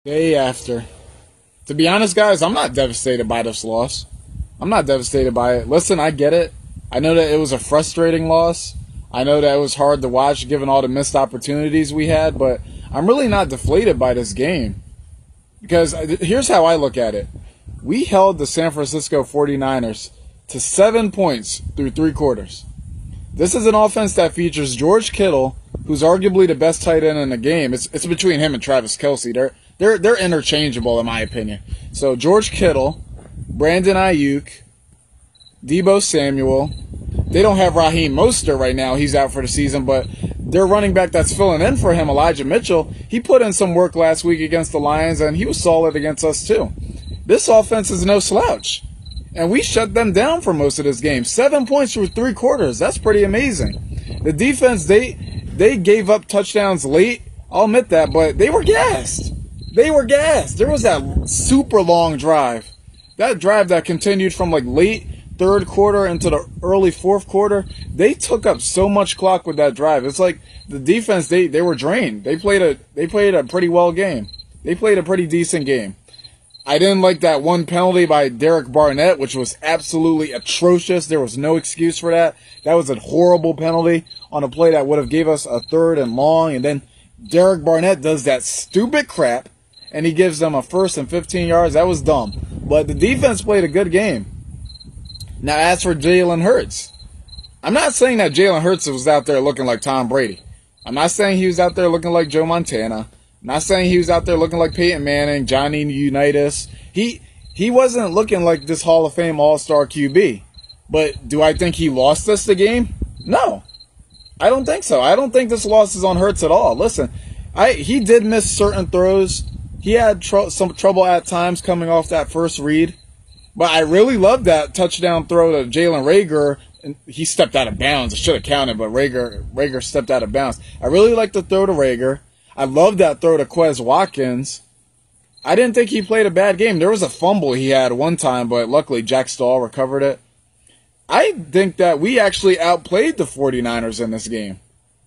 Day after. To be honest, guys, I'm not devastated by this loss. I'm not devastated by it. Listen, I get it. I know that it was a frustrating loss. I know that it was hard to watch given all the missed opportunities we had, but I'm really not deflated by this game. Because here's how I look at it. We held the San Francisco 49ers to 7 points through 3 quarters. This is an offense that features George Kittle, who's arguably the best tight end in the game. It's between him and Travis Kelce. They're interchangeable in my opinion. So George Kittle, Brandon Ayuk, Deebo Samuel. They don't have Raheem Mostert right now. He's out for the season, but their running back that's filling in for him, Elijah Mitchell, he put in some work last week against the Lions, and he was solid against us too. This offense is no slouch. And we shut them down for most of this game. 7 points through 3 quarters. That's pretty amazing. The defense, they gave up touchdowns late. I'll admit that, but they were gassed. They were gassed. There was that super long drive. That drive that continued from like late third quarter into the early fourth quarter. They took up so much clock with that drive. It's like the defense, they were drained. They played a pretty well game. They played a pretty decent game. I didn't like that one penalty by Derek Barnett, which was absolutely atrocious. There was no excuse for that. That was a horrible penalty on a play that would have gave us a 3rd and long. And then Derek Barnett does that stupid crap, and he gives them a 1st and 15 yards. That was dumb. But the defense played a good game. Now, as for Jalen Hurts, I'm not saying that Jalen Hurts was out there looking like Tom Brady. I'm not saying he was out there looking like Joe Montana. I'm not saying he was out there looking like Peyton Manning, Johnny Unitas. He wasn't looking like this Hall of Fame All-Star QB. But do I think he lost us the game? No. I don't think so. I don't think this loss is on Hurts at all. Listen, he did miss certain throws. He had some trouble at times coming off that first read. But I really loved that touchdown throw to Jalen Reagor. And he stepped out of bounds. It should have counted, but Reagor stepped out of bounds. I really liked the throw to Reagor. I love that throw to Quez Watkins. I didn't think he played a bad game. There was a fumble he had one time, but luckily Jack Stahl recovered it. I think that we actually outplayed the 49ers in this game.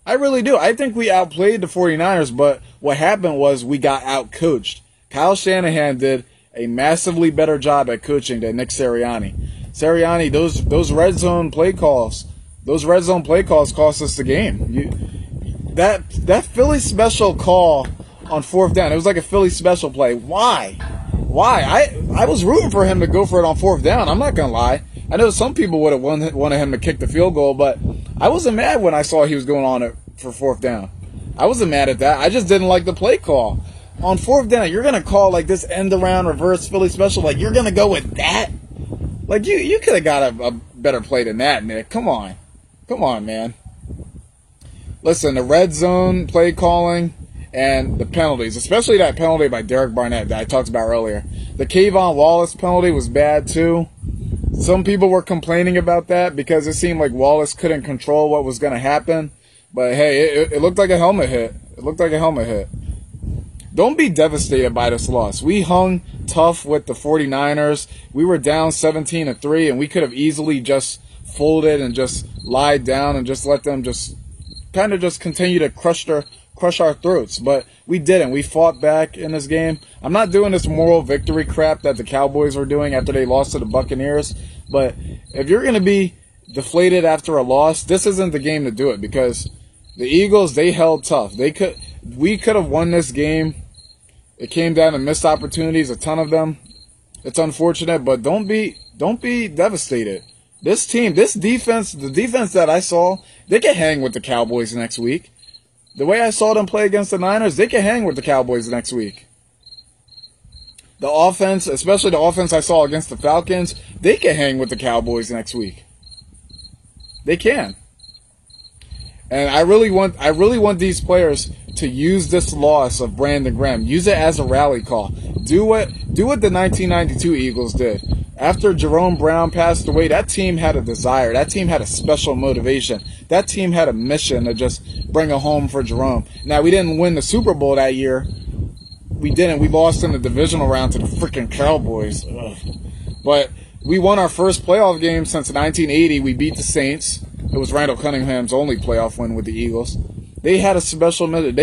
I really do. I think we outplayed the 49ers, but what happened was we got outcoached. Kyle Shanahan did a massively better job at coaching than Nick Sirianni. Sirianni, those red zone play calls cost us the game. That Philly special call on 4th down, it was like a Philly special play. Why? I was rooting for him to go for it on 4th down. I'm not going to lie. I know some people would have wanted him to kick the field goal, but I wasn't mad when I saw he was going on it for 4th down. I wasn't mad at that. I just didn't like the play call. On 4th down, you're going to call like this end-around reverse Philly special? Like, you're going to go with that? Like, you could have got a better play than that, Nick. Come on. Come on, man. Listen, the red zone play calling and the penalties, especially that penalty by Derek Barnett that I talked about earlier. The Kayvon Wallace penalty was bad too. Some people were complaining about that because it seemed like Wallace couldn't control what was going to happen. But hey, it looked like a helmet hit. It looked like a helmet hit. Don't be devastated by this loss. We hung tough with the 49ers. We were down 17-3, and we could have easily just folded and just lied down and just let them just kind of just continue to crush our throats. But we didn't. We fought back in this game. I'm not doing this moral victory crap that the Cowboys were doing after they lost to the Buccaneers. But if you're going to be deflated after a loss, this isn't the game to do it because the Eagles, they held tough. We could have won this game. It came down to missed opportunities, a ton of them. It's unfortunate, but don't be devastated. This team, this defense, the defense that I saw, they can hang with the Cowboys next week. The way I saw them play against the Niners, they can hang with the Cowboys next week. The offense, especially the offense I saw against the Falcons, they can hang with the Cowboys next week. They can. And I really want these players to use this loss of Brandon Graham. Use it as a rally call. Do what the 1992 Eagles did. After Jerome Brown passed away, that team had a desire. That team had a special motivation. That team had a mission to just bring it home for Jerome. Now, we didn't win the Super Bowl that year. We didn't. We lost in the divisional round to the freaking Cowboys. Ugh. But we won our first playoff game since 1980. We beat the Saints. It was Randall Cunningham's only playoff win with the Eagles. They had a special mission.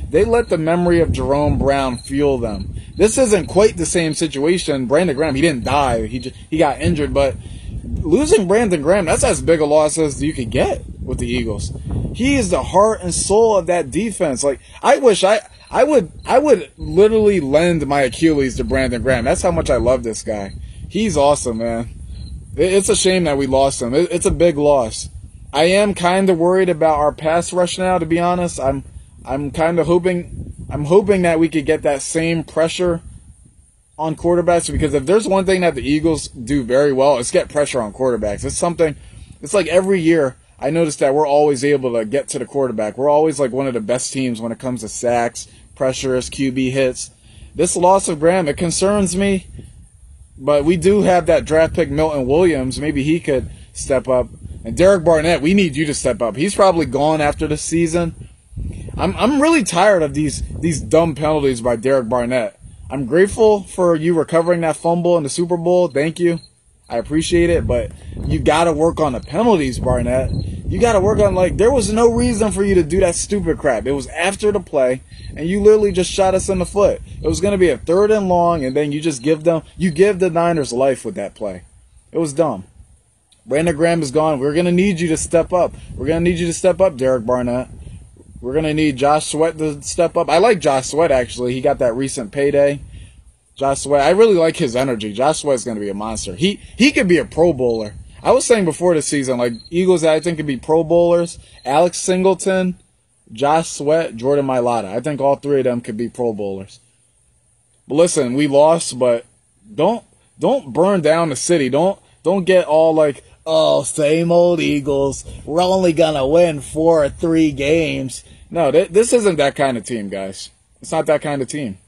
They let the memory of Jerome Brown fuel them. This isn't quite the same situation. Brandon Graham, he didn't die. He got injured, but losing Brandon Graham, that's as big a loss as you could get with the Eagles. He is the heart and soul of that defense. Like, I wish I would literally lend my Achilles to Brandon Graham. That's how much I love this guy. He's awesome, man. It's a shame that we lost him. It's a big loss. I am kind of worried about our pass rush now, to be honest. I'm kind of hoping that we could get that same pressure on quarterbacks, because if there's one thing that the Eagles do very well, it's get pressure on quarterbacks. It's like every year I notice that we're always able to get to the quarterback. We're always like one of the best teams when it comes to sacks, pressures, QB hits. This loss of Graham, it concerns me, but we do have that draft pick Milton Williams. Maybe he could step up. And Derek Barnett, we need you to step up. He's probably gone after the season. I'm really tired of these dumb penalties by Derek Barnett. I'm grateful for you recovering that fumble in the Super Bowl. Thank you. I appreciate it, but you got to work on the penalties, Barnett. You got to work on, like, there was no reason for you to do that stupid crap. It was after the play, and you literally just shot us in the foot. It was going to be a 3rd and long, and then you just give the Niners life with that play. It was dumb. Brandon Graham is gone. We're going to need you to step up. We're going to need you to step up, Derek Barnett. We're going to need Josh Sweat to step up. I like Josh Sweat, actually. He got that recent payday. Josh Sweat, I really like his energy. Josh Sweat's going to be a monster. He could be a Pro Bowler. I was saying before the season, like, Eagles I think could be Pro Bowlers. Alex Singleton, Josh Sweat, Jordan Mailata. I think all 3 of them could be Pro Bowlers. But listen, we lost, but don't burn down the city. Don't get all like, oh, same old Eagles. We're only going to win 4 or 3 games. No, this isn't that kind of team, guys. It's not that kind of team.